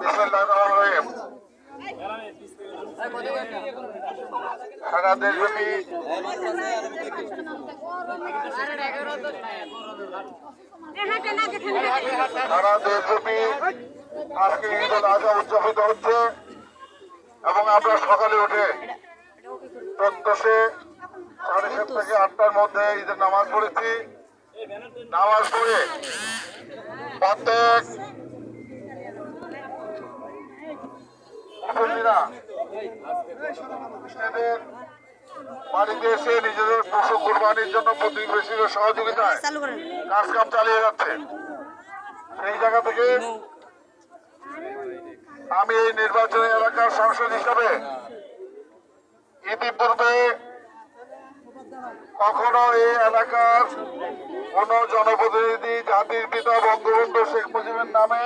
বিসমিল্লাহির রহমানির রহিম। সারা দেশব্যাপী আজকে ঈদ উল আজহা উদযাপিত হচ্ছে এবং আমরা সকালে উঠে প্রত্যশে 7:30 থেকে 8টার মধ্যে ঈদের নামাজ পড়েছি। নামাজ পড়ে প্রত্যেক বাড়িতে এসে নিজেদের পশু কোরবানির জন্য প্রতিবেশীর সহযোগিতায় কাজ কাম চালিয়ে যাচ্ছে। সেই জায়গা থেকে আমি এই নির্বাচনী এলাকার সাংসদ হিসাবে ইতিপূর্বে কখনো এই এলাকার কোন জনপ্রতিনিধি জাতির পিতা বঙ্গবন্ধু শেখ মুজিবের নামে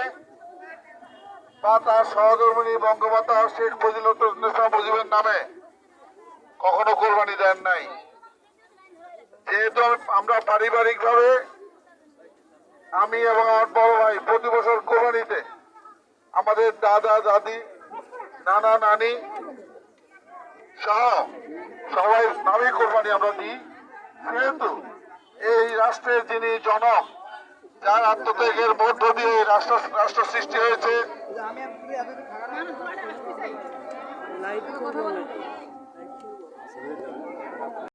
বা তার সহধর্মিণী বঙ্গমাতা শেখ মুজিবুন্নেছা মুজিবের নামে কখনো কোরবানি দেন নাই। যেহেতু আমরা পারিবারিক ভাবে আমি এবং আমার বড় ভাই প্রতি বছর কোরবানিতে আমাদের দাদা দাদি নানা নানি সহ সবাই নামে কোরবানি আমরা দিই। সেহেতু এই রাষ্ট্রের যিনি জনক, যার আত্মত্যাগের মধ্য দিয়ে রাষ্ট্র সৃষ্টি হয়েছে,